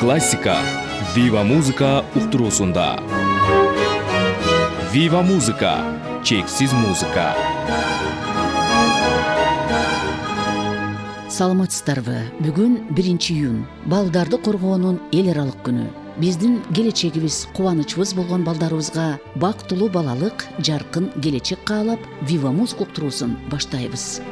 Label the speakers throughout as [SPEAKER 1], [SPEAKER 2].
[SPEAKER 1] Классика Viva Музыка уктуруусунда. Viva Музыка, чексиз музыка.
[SPEAKER 2] Саламатсыздарбы? Бүгүн 1-июнь, балдарды коргоонун эл аралык күнү. Биздин келечегибиз, кубанычыбыз болгон балдарыбызга бактылуу балалык, жаркын келечек каалап, Viva Музыка уктуруусун баштайбыз.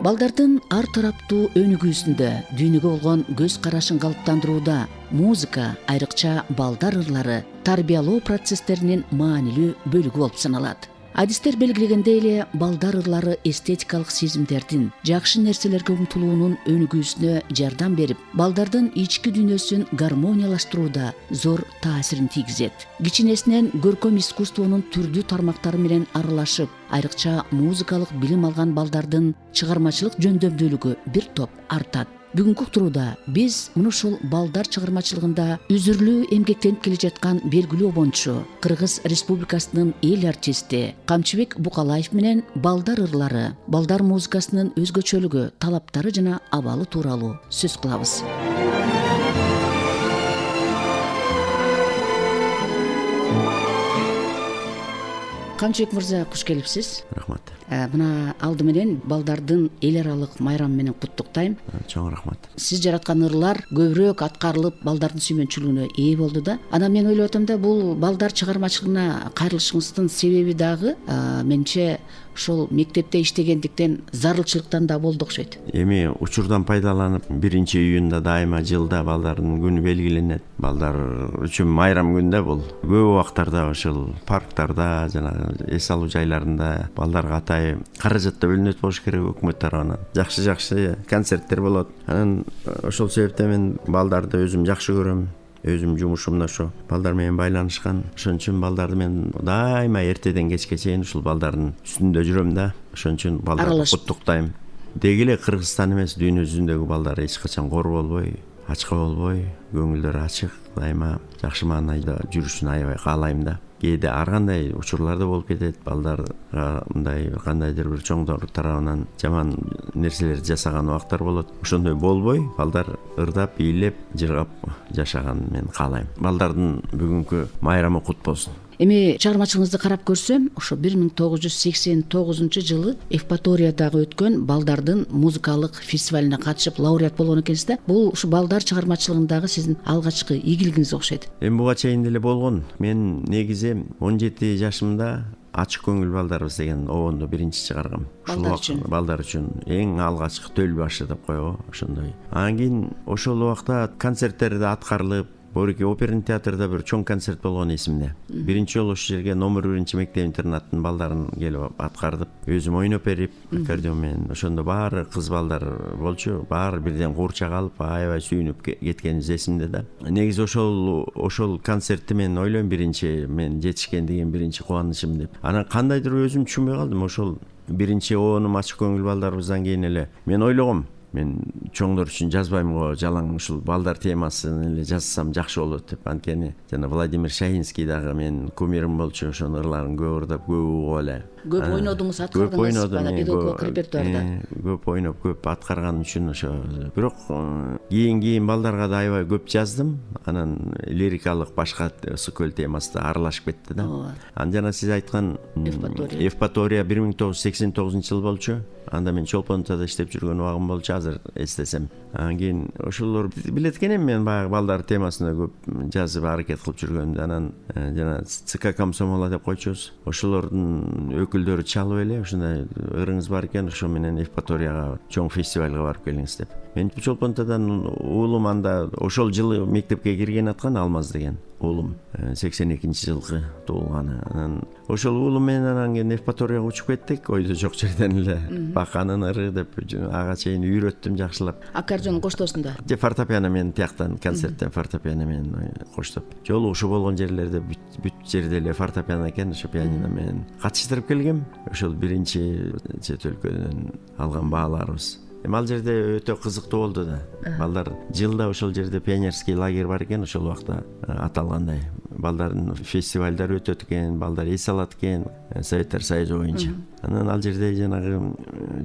[SPEAKER 2] Балдардын ар тараптуу өнүгүүсүндө, дүйнөгө болгон көз карашын калыптандырууда музыка, айрыкча балдар ырлары тарбиялоо процесстеринин маанилүү бөлүгү болуп саналат. Адистер белгилегендей эле, балдар ырлары эстетикалык сезимдердин, жакшы нерселерге умтулуунун өнүгүүсүнө жардам берип, балдардын ички дүйнөсүн гармониялаштырууда зор таасирин тийгизет. Кичинесинен көркөм искусствонун түрдүү тармактары менен аралашып, айрыкча музыкалык билим алган балдардын чыгармачылык жөндөмдүүлүгү бир топ артат. Бүгүнкү уктурууда биз мына ушул балдар чыгармачылыгында үзүрлүү эмгектенип келе жаткан белгилүү обончу, Кыргыз Республикасынын эл артисти Камчыбек Букалаев менен балдар ырлары, балдар музыкасынын өзгөчөлүгү, талаптары жана абалы тууралуу сөз кылабыз. Камчыбек мырза, куш келипсиз.
[SPEAKER 3] Рахмат.
[SPEAKER 2] Мына алды менен балдардын эл аралык майрамы менен куттуктайм.
[SPEAKER 3] Чоң рахмат.
[SPEAKER 2] Сиз жараткан ырлар көбүрөөк аткарылып, балдардын сүймөнчүлүгүнө ээ болду да. Анан мен ойлоп атам да, бул балдар чыгармачылыгына кайрылышыңыздын себеби дагы менимче ошол мектепте иштегендиктен зарылчылыктан да болду окшойт.
[SPEAKER 3] Эми учурдан пайдаланып 1-июнда дайыма жылда балдардын күнү белгиленет. Балдар үчүн майрам күн да бул. Көп убактарда ошол парктарда жана эс алуу жайларында балдарга атайын каражат да бөлүнөт болуш керек өкмөт тарабынан. Жакшы концерттер болот. Анан ошол себептен мен балдарды өзүм жакшы көрөм. Өзүм жумушумда ошо балдар менен байланышкан. Ошон үчүн бaldарды мен дайыма эртеден кечке чейин ушул балдардын үстүндө жүрөм да. Ошон үчүн балдарды куттуктайм. Деги эле Кыргызстан эмес, дүйнө жүзүндөгү балдар эч качан кор болбой, ачка болбой, көңүлдөрү ачык, дайыма жакшы маанайда жүрүшүн аябай каалайм да. Кээде ар кандай учурларда болуп кетет, балдарга мындай кандайдыр бир чоңдор тарабынан жаман нерселерди жасаган убактар болот. Ошондой болбой, балдар ырдап, бийлеп, жыргап жашаганын мен каалайм. Балдардын бүгүнкү майрамы кут болсун.
[SPEAKER 2] Эми чыгармачылыгыңызды карап көрсөм, ошо 1989 жылы Евпаториядагы өткөн балдардын музыкалык фестивалине катышып лауреат болгон экенсиз да. Бул ушу балдар чыгармачылыгындагы сиздин алгачкы ийгилигиңиз окшойт.
[SPEAKER 3] Эми буга чейин деле болгон. Мен негизи 17 жашымда Ачык көңүл балдарыбыз деген обонду биринчи чыгаргам. Балдар үчүн эң алгачкы төл башы деп койго, ошондой. Анан кийин ошол убакта концерттерде аткарылып, Борики оперный театрда бир чоң концерт болгон эсимде. Биринчи жолу ошол жерге номер 1 мектеп-интернаттын балдарын келип аткардып, өзүм ойноп берип, аккордеон менен. Ошондо баары кыз балдар болчу, баары бирден куурчак алып, аябай сүйүнүп кеткенибиз эсимде да. Негизи ошол концертти мен ойлойм биринчи мен жетишкен деген биринчи кубанычым деп. Анан кандайдыр өзүм түшүнбөй калдым. Ошол биринчи оонум ачык көңүл балдарыбыздан кийин эле мен ойлогом, мен чоңдор үчүн жазбайм го, жалаң ушул балдар темасын эле жазсам жакшы болот деп. Анткени жана Владимир Шаинский дагы мен кумирим болчу, ошонун ырларын көп ырдап, көп угуп эле.
[SPEAKER 2] Көп ойнодуңуз, аткардыңыз педагогикалык репертуарда.
[SPEAKER 3] Көп ойноп, көп аткарган үчүн ошо. Бирок кийин балдарга да аябай көп жаздым. Анан лирикалык башка Сокөл темасы да аралашып кетти да. Анан жана сиз айткан Евпатория 1989 жыл болчу. Анда мен Чолпонтада иштеп жүргөн убагым болчу, азыр эстесем. Анан кийин ошолор билет экенем, мен баягы балдар темасына көп жазып аракет кылып жүргөндү. Анан жана ЦК комсомола деп койчубуз. Ошолордун өкүлдөрү чалып эле, ушундай ырыңыз бар экен, ошо менен Евпаторияга чоң фестивалга барып келиңиз деп. Мен Чолпонтадан уулум анда ошол жылы мектепке кирген аткан, Алмаз деген уулум, 82-жылкы туулганы. Анан ошол уулум менен анан кийин Евпаторияга учуп кеттик, ойдо жок жерден эле. Баканын ыры деп ага чейин үйрөттүм жакшылап.
[SPEAKER 2] Аккордеон коштоосунда.
[SPEAKER 3] Фортепиано менен тияктан концерттен фортепиано менен коштоп. Жолугушуу болгон жерлерде бүт жерде эле фортепиано экен, ошо пианино менен катыштырып келгем. Ошол биринчи чет өлкөдөн алган бааларыбыз. Ал жерде өтө кызыктуу болду да. Балдар жылда ошол жерде пионерский лагерь бар экен, ошол убакта аталгандай. Балдардын фестивалдар өтөт экен, балдар эс алат экен, Советтер Союзу боюнча. Анан ал жерде жанагы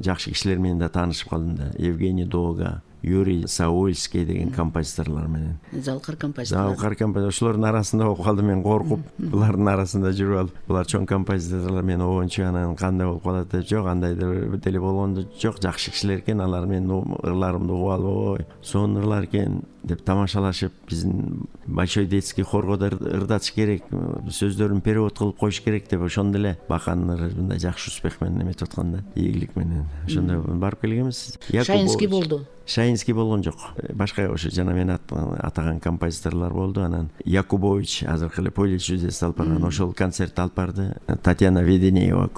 [SPEAKER 3] жакшы кишилер менен да таанышып калдым да. Евгений Дога, Юрий Саульский деген композиторлор менен.
[SPEAKER 2] Залкар композиторлор.
[SPEAKER 3] Ошолордун арасында окуп калдым мен, коркуп. Булардын арасында жүрүп алып, булар чоң композиторлор, мен обончу, анан кандай болуп калат деп, жок, андайдыр деле болгондо жок, жакшы кишилер экен, алар менин ырларымды угуп алып, ой, сонун ырлар экен деп тамашалашып, биздин Большой детский хорго да ырдатыш керек, сөздөрүн перевод кылып коюш керек деп, ошондо эле Баканын ыры мындай жакшы успех менен эметип атканда, ийгилик менен. Ошондо барып келгенбиз.
[SPEAKER 2] Шаинский болду.
[SPEAKER 3] Шаинский болгон жок. Башка ошо жана мен атаган композиторлор болду. Анан Якубович азыркы эле Поле чудес алып барган, ошол концерт алып барды. Татьяна Веденеева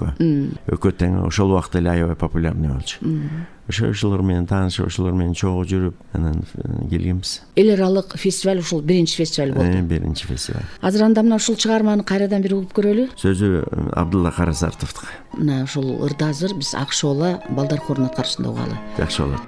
[SPEAKER 3] экөө тең ошол убакта эле аябай популярный болчу. Ошолор менен таанышып, ошолор менен чогуу жүрүп, анан келгенбиз.
[SPEAKER 2] Эл аралык фестиваль ушул биринчи фестиваль болду.
[SPEAKER 3] Биринчи фестиваль.
[SPEAKER 2] Азыр анда мына ушул чыгарманы кайрадан бир угуп көрөлү.
[SPEAKER 3] Сөзү Абдулла Карасартовдук.
[SPEAKER 2] Мына ушул ырды азыр биз Акшоола балдар хорунун аткарышында угалы.
[SPEAKER 3] Жакшы болот.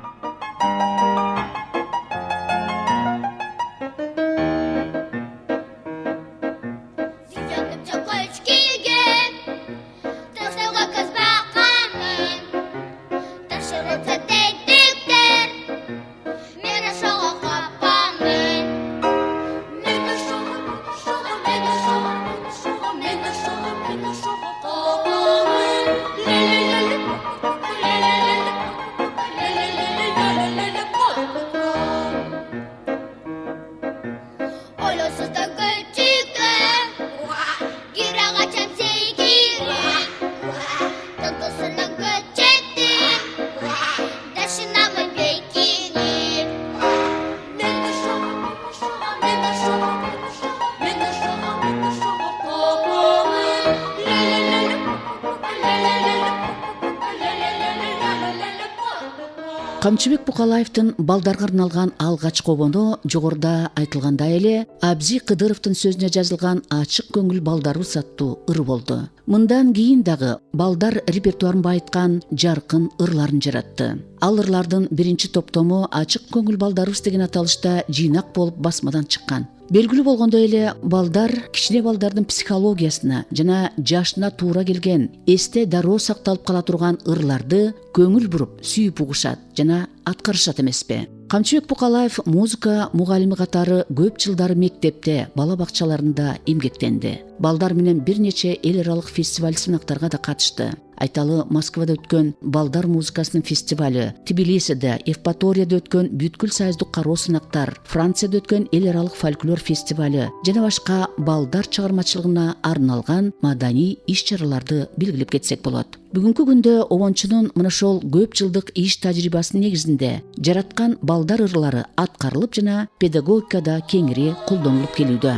[SPEAKER 2] Камчыбек Букалаевдин балдарга арналган алгачкы обону жогоруда айтылгандай эле Абзи Кыдыровдун сөзүнө жазылган Ачык көңүл балдарыбыз аттуу ыр болду. Мындан кийин дагы балдар репертуарын байыткан жаркын ырларын жаратты. Ал ырлардын биринчи топтому Ачык көңүл балдарыбыз деген аталышта жыйнак болуп басмадан чыккан. Белгилүү болгондой эле балдар кичине балдардын психологиясына жана жашына туура келген, эсте дароо сакталып кала турган ырларды көңүл буруп, сүйүп угушат жана аткарышат эмеспи? Камчыбек Букалаев музыка мугалими катары көп жылдары мектепте, бала бакчаларында эмгектенди. Балдар менен бир нече эл аралык фестиваль сынактарга да катышты. Айталы Москвада өткөн балдар музыкасынын фестивалы, Тбилисиде, Евпаторияда өткөн бүткүл союздук кароо сынактар, Францияда өткөн эл аралык фольклор фестивалы жана башка балдар чыгармачылыгына арналган маданий иш-чараларды белгилеп кетсек болот. Бүгүнкү күндө обончунун мына ошол көп жылдык иш тажрыйбасынын негизинде жараткан балдар ырлары аткарылып жана педагогикада кеңири колдонулуп келүүдө.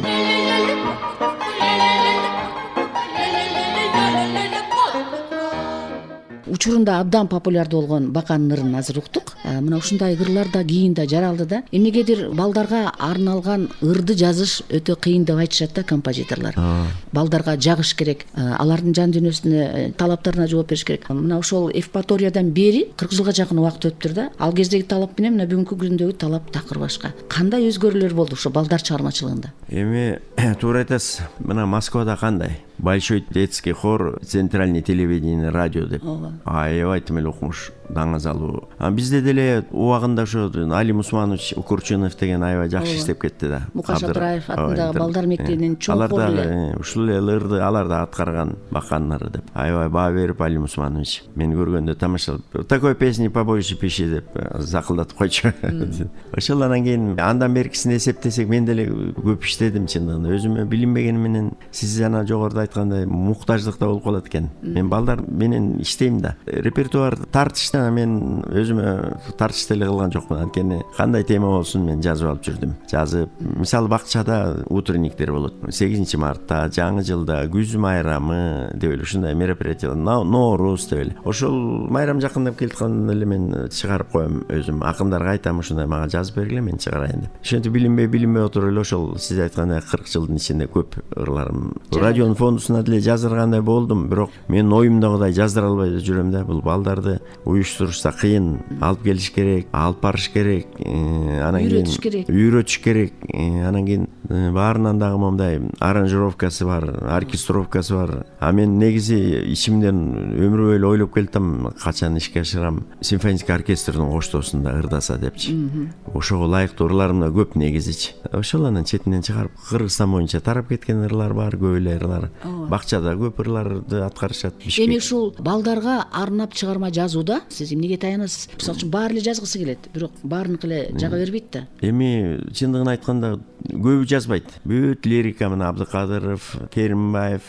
[SPEAKER 2] Учурунда абдан популярдуу болгон Баканын ырын азыр уктук. Мына ушундай ырлар да кийин да жаралды да. Эмнегедир балдарга арналган ырды жазыш өтө кыйын деп айтышат да композиторлор. Балдарга жагыш керек, алардын жан дүйнөсүнө, талаптарына жооп бериш керек. Мына ошол Евпаториядан бери 40 жылга жакын убакыт өттүр да. Ал кездеги талап менен мына бүгүнкү күндөгү талап такыр башка. Кандай өзгөрүүлөр болду ошо балдар чыгармачылыгында?
[SPEAKER 3] Эми туура айтасыз. Мына Москвада кандай? Большой детский хор, центральный телевидение, радио деп. Аябай тим эле окумуш, даңазалуу. Бизде деле убагында ошо Али Мусманович Укурчинов деген аябай жакшы иштеп кетти да.
[SPEAKER 2] Мукаш Атраев атындагы балдар мектебинин чоң хору эле.
[SPEAKER 3] Ушул эле ырды алар да аткарган Баканын ыры деп. Аябай баа берип Али Мусманович. Мен көргөндө тамашалап, такой песни побольше пиши деп закылдатып койчу. Ошол анан кийин андан беркисин эсептесек, мен деле көп иштедим чындыгында. Өзүмө билинбегени менен сиз жана жогоруда айткандай муктаждыкта болуп калат экен. Мен балдар менен иштейм да. Репертуар тартышта мен өзүмө тартышты эле кылган жокмун. Анткени кандай тема болсун мен жазып алып жүрдүм. Жазып, мисалы бакчада утренниктер болот. 8 мартта, жаңы жылда, күз майрамы деп эле ушундай мероприятиялар, Норуз деп эле. Ошол майрам жакындап келатканда эле мен чыгарып коем өзүм. Акындарга айтам ушундай мага жазып бергиле, мен чыгарайын деп. Ошентип билинбей отуруп эле ошол сиз айткандай 40 жылдын ичинде көп ырларым радионун фондук сонусуна деле жаздыргандай болдум, бирок мен оюмдагыдай жаздыра албай жүрөм да. Бул балдарды уюштурушта кыйын, алып келиш керек, алып барыш керек, анан кийин үйрөтүш керек, анан кийин баарынан дагы мондай аранжировкасы бар, оркестровкасы бар. А мен негизи ичимден өмүр бою ойлоп келатам, качан ишке ашырам симфонический оркестрдин коштоосунда ырдаса депчи. Ошого ылайыктуу ырларым да көп негизичи. Ошол анан четинен чыгарып Кыргызстан боюнча тарап кеткен ырлар бар, көп эле ырлар. Бакчада көп ырларды аткарышат.
[SPEAKER 2] Эми ушул балдарга арнап чыгарма жазууда сиз эмнеге таянасыз? Мисалы үчүн баары эле жазгысы келет, бирок баарыныкы эле жага бербейт да.
[SPEAKER 3] Эми чындыгын айтканда көбү жазбайт. Бүт лирика мына Абдыкадыров, Керимбаев,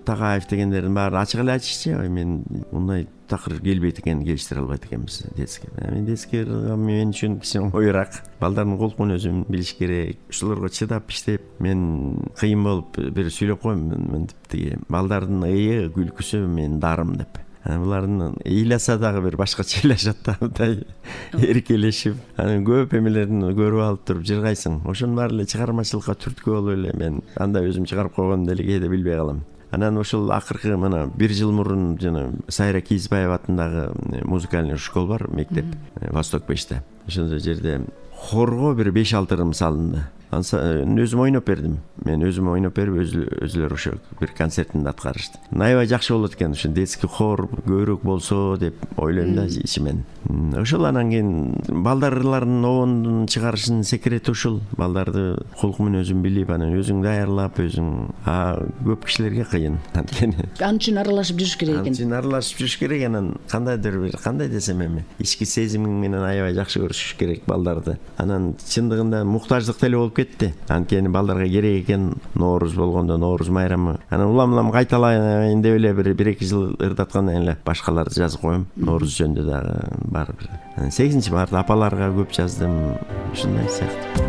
[SPEAKER 3] Тагаев дегендердин баары ачык эле айтышчы. Мен мындай такыр келбейт экен, келиштире албайт экенбиз детский. Мен детский мен үчүн кичине оюраак. Балдардын кулкун өзүм билиш керек. Ушуларга чыдап иштеп, мен кыйын болуп бир сүйлөп коем, мен тиги балдардын ыйы, күлкүсү мен дарым деп. Булардын ыйласа дагы бир башкача ыйлашат да, мындай эркелешип, анан көп эмелерин көрүп алып туруп жыргайсың. Ошонун баары эле чыгармачылыкка түрткү болуп эле мен анда өзүм чыгарып койгондо деле кээде билбей калам. Анан ошол акыркы мына 1 жыл мурун жана Сайра Кийизбаева атындагы музыкальный школ бар, мектеп, Восток 5-те. Ошол жерде хорго бир 5-6 ырым салынды. Өзүм ойноп бердим. Мен өзүм ойноп берип, өзүлөр ошо бир концертинде аткарышты. Аябай жакшы болот экен, ошо детский хор көбүрөөк болсо деп ойлойм да ичимен. Ошол анан кийин балдар ырларын оондун чыгарышынын секрети ушул. Балдарды кулку менен өзүң билип, анан өзүң даярлап, өзүң көп кишилерге кыйын. Анткени
[SPEAKER 2] Ан үчүн аралашып жүрүш керек экен.
[SPEAKER 3] Ан үчүн аралашып жүрүш керек, анан кандайдыр бир кандай десем эми, ички сезимиң менен аябай жакшы көрүшүш керек балдарды. Анан чындыгында муктаждык деле болуп кетти. Анткени балдарга керек экен Ноорuz болгондо Ноорuz майрамы. Анан улам кайталайын деп эле бир 1-2 жыл ырдаткандан эле башкаларды жазып коем. Ноорuz жөнүндө дагы бар бир. 8-март апаларга көп жаздым. Ушундай сыяктуу.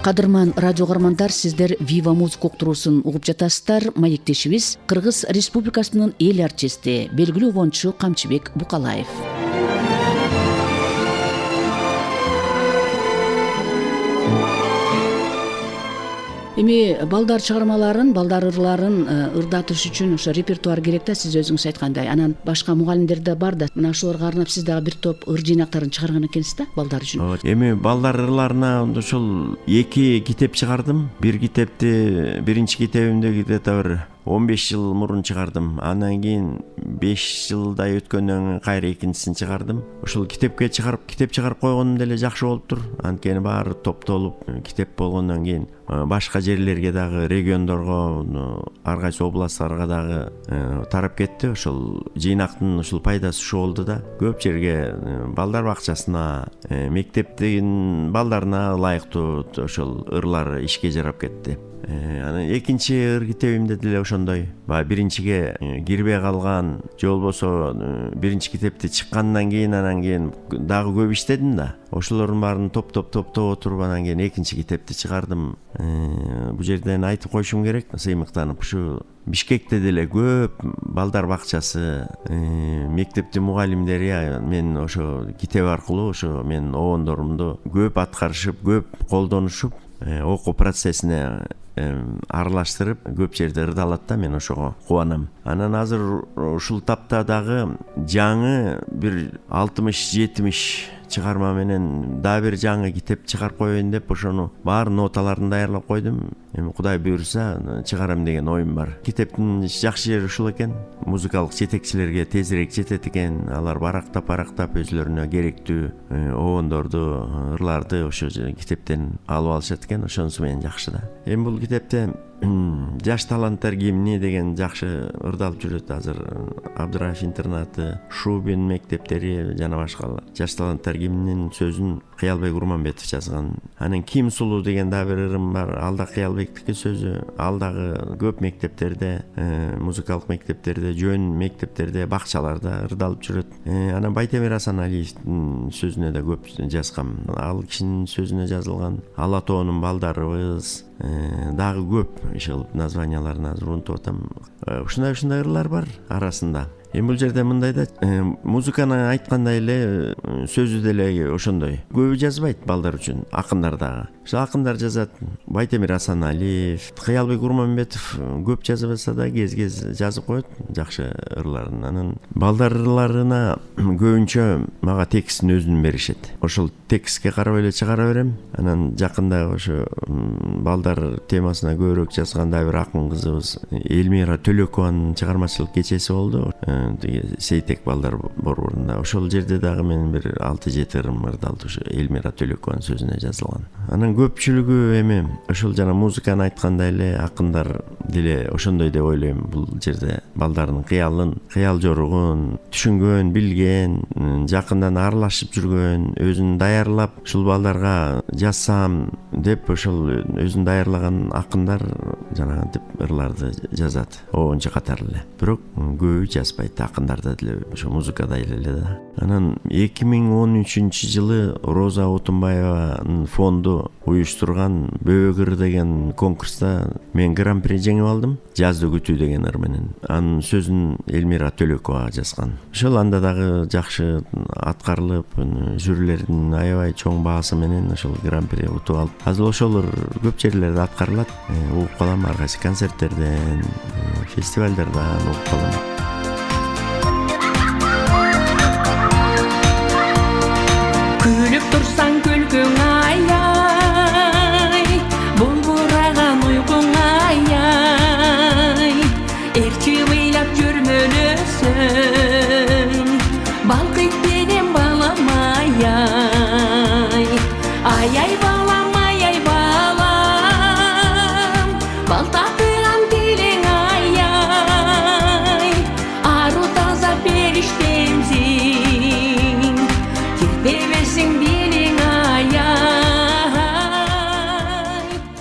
[SPEAKER 2] Кадырман радио каармандар, сиздер Viva музыка уктуруусун угуп жатасыздар. Маектешибиз Кыргыз Республикасынын эл артисти, белгилүү кончу Камчыбек Букалаев. Эми балдар чыгармаларын, балдар ырларын ырдатыш үчүн ошо репертуар керек да, сиз өзүңүз айткандай. Анан башка мугалимдер да бар да, мына ошолорго арнап сиз дагы бир топ ыр жыйнактарын чыгарган экенсиз да балдар үчүн.
[SPEAKER 3] Эми балдар ырларына ошол 2 китеп чыгардым. Бир китепти, биринчи китебимди где-то бир 15 жыл мурун чыгардым. Андан кийин 5 жылдай өткөндөн кийин кайра экинчисин чыгардым. Ошол китеп чыгарып койгонум деле жакшы болуптур. Анткени баары топтолуп китеп болгондон кийин башка жерлерге дагы, региондорго, ар кайсы областтарга дагы тарап кетти. Ошол жыйнактын ушул пайдасы ушул болду да. Көп жерге балдар бакчасына, мектептин балдарына ылайыктуу ошол ырлар ишке жарап кетти. Анан экинчи ыр китебимде деле ошондой. Биринчиге кирбей калган, же болбосо биринчи китепти чыккандан кийин анан кийин дагы көп иштедим да. Ошолордун баарын топтоп отуруп анан кийин экинчи китепти чыгардым. Бул жерден айтып коюшум керек, сыймыктанып, ушу Бишкекте деле көп балдар бакчасы, мектептин мугалимдери мен ошо китеп аркылуу ошо мен обондорумду көп аткарышып, көп колдонушуп, окуу процессине аралаштырып, көп жерде ырдалат да, мен ошого кубанам. Анан азыр ушул тапта дагы жаңы бир 60-70 чыгарма менен дагы бир жаңы китеп чыгарып коеюн деп ошону баары ноталарын даярлап койдум. Эми Кудай буйруса чыгарам деген оюм бар. Китептин жакшы жери ушул экен. Музыкалык жетекчилерге тезирээк жетет экен. Алар барактап өзлөрүнө керектүү обондорду, ырларды ошо китептен алып алышат экен. Ошонусу менен жакшы да. Эми бул китепте жаш таланттар кимни деген жакшы ырдалып жүрөт азыр. Абдыраев интернаты, Шубин мектептери жана башкалар. Жаш таланттар кимнин сөзүн Кыялбек Урманбетов жазган. Анан Ким сулуу деген да бир ырым бар. Ал да Кыялбектики сөзү. Ал дагы көп мектептерде, музыкалык мектептерде, жөн мектептерде, бакчаларда ырдалып жүрөт. Анан Байтемир Асаналиевдин сөзүнө да көп жазгам. Ал кишинин сөзүнө жазылган Ала тоонун балдарыбыз дагы көп ишыл названияларын азыр унутуп атам. Ушундай ырлар бар арасында. Бул жерде мындай да музыканы айткандай эле сөзү деле ошондой. Көбү жазбайт балдар үчүн, акындар дагы. Ошо акындар жазат. Байтемир Асаналиев, Кыялбек Урманбетов көп жазбаса да кез жазып коет жакшы ырларын. Анан балдар ырларына көбүнчө мага текстин өзүн беришет. Ошол текстке карап эле чыгара берем. Анан жакында ошо балдар темасына көбүрөөк жазган да бир акын кызыбыз Элмира Төлөкованын чыгармачылык кечеси болду. Сейтек балдар борборунда. Ошол жерде дагы мен бир 6-7 ырым ырдалды ошо Элмира Төлөкованын сөзүнө жазылган. Анан көпчүлүгү эми ошол жана музыканы айткандай эле акындар деле ошондой деп ойлойм. Бул жерде балдардын кыял жоругун түшүнгөн, билген, жакындан аралашып жүргөн, өзүн даярлап ушул балдарга жазсам деп ошол өзүн даярлаган акындар жанагынтип ырларды жазат. Оончу катары эле. Бирок көбү жазбайт акындарда деле ошо музыкада эле да. Анан 2013-жылы Роза Отунбаеванын фонду уюштурган Бөбөк ыр деген конкурста мен гран-при жеңип алдым. Жазды күтүү деген ыр менен. Анын сөзүн Элмира Төлөкова жазган. Ошол анда дагы жакшы аткарылып, жюрилердин аябай чоң баасы менен ошол гран-при утуп алып. Азыр ошол көп жерлерде аткарылат. Угуп калам ар кайсы концерттерден, фестивалдардан угуп калам.
[SPEAKER 4] Күлүп турсаң күлкүң ай-ай, булбураган уйкуң ай-ай, эрчи ыйлап жүрмөлөсүң, балкык менен балам ай-ай, ай-ай балам, ай-ай балам, бал татыган тилиң ай-ай, ару таза периштемсиң, кетебесиң дилиң ай-ай.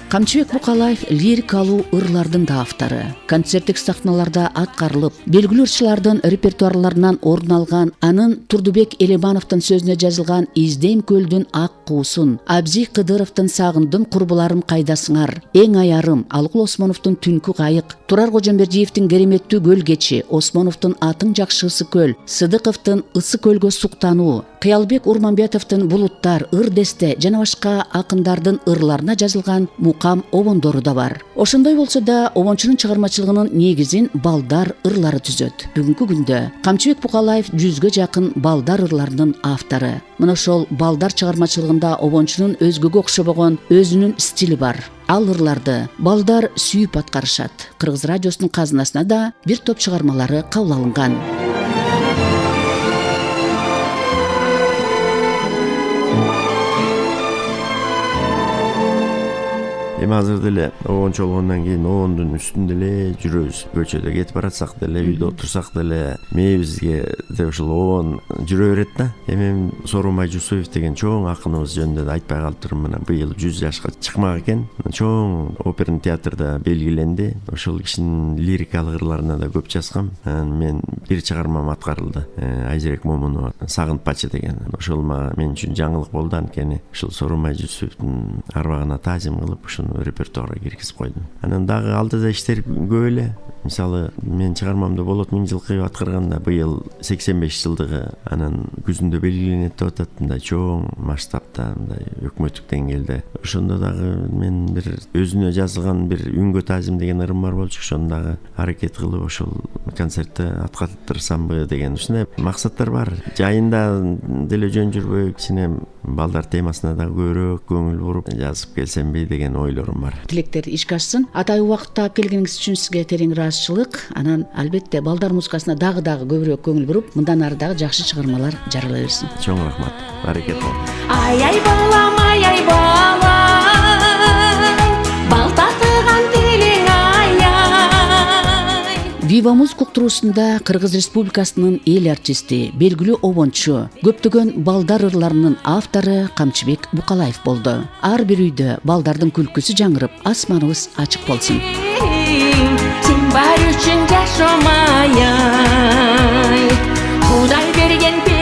[SPEAKER 2] Камчыбек Букалаев лирикалуу ырлардын да автору. Концерттик сахналарда аткарылып, белгилүү ырчылардын репертуарларынан орун алган, анын Турдубек Элебановдун сөзүнө жазылган Издейм көлдүн ак куусун, Абзий Кыдыровдун Сагындым курбуларым кайдасыңар, Эң аярым, Алыкул Осмоновдун Түнкү кайык, Турар Кожомбердиевдин Кереметтүү көл кечи, Осмоновдун Атың жакшы ысы көл, Сыдыковдун Ысы көлгө суктануу, Кыялбек Урманбетовдун Булуттар, Ыр десте жана башка акындардын ырларына жазылган мукам обондору да бар. Ошондой болсо да обончунун чыгармачылыгынын негизин балдар ырлары түзөт. Бүгүнкү күндө Камчыбек Букалаев 100гө жакын балдар ырларынын автору. Мына ошол балдар чыгармачылыгында обончунун өзгөгө окшобогон өзүнүн стили бар. Ал ырларды балдар сүйүп аткарышат. Кыргыз радиосунун казынасына да бир топ чыгармалары кабыл алынган.
[SPEAKER 3] Эми азыр деле обончу болгондон кийин обондун үстүндө эле жүрөбүз. Көчөдө кетип баратсак деле, үйдө отурсак деле мээбизге деп ушул обон жүрө берет да. Эми Сооронбай Жусуев деген чоң акыныбыз жөнүндө да айтпай калыптырмын. Мына быйыл 100 жашка чыкмак экен. Чоң оперный театрда белгиленди. Ошол кишинин лирикалык ырларына да көп жазгам. Мен бир чыгармам аткарылды. Айжерек Момунова Сагынтпачы деген. Ошол мен үчүн жаңылык болду, анткени ушул Сооронбай Жусуевдин арбагына таазим кылып ушуну репертуарга киргизип койдум. Анан дагы алдыда иштер көп эле. Мисалы, мен чыгармамды Болот Миңжилкыев аткарганда быйыл 85 жылдыгы, анан күзүндө белгиленет деп атат, мындай чоң масштабта, мындай өкмөттүк деңгээлде. Ошондо дагы мен бир өзүнө жазылган бир Үнгө таазим деген ырым бар болчу, ошону дагы аракет кылып ошол концертте аткартырсамбы деген ушундай максаттар бар. Жайында деле жөн жүрбөй, кичине балдар темасына да көбүрөөк көңүл буруп жазып келсемби деген ойлорум бар.
[SPEAKER 2] Тилектер ишке ашсын. Атайы убакытта келгениңиз үчүн сизге терең ыраазычылык. Анан албетте балдар музыкасына дагы көбүрөөк көңүл буруп, мындан ары дагы жакшы чыгармалар жарала берсин.
[SPEAKER 3] Чоң рахмат. Аракет кыл.
[SPEAKER 4] Ай-ай балам, ай-ай балам, бал татыган тилиң
[SPEAKER 2] Вива музыка уктуруусунда Кыргыз Республикасынын эл артисти, белгилүү обончу, көптөгөн балдар ырларынын автору Камчыбек Букалаев болду. Ар бир үйдө балдардын күлкүсү жаңырып, асманыбыз ачык болсун.
[SPEAKER 4] Сен бар үшін жашамай, Кудай берген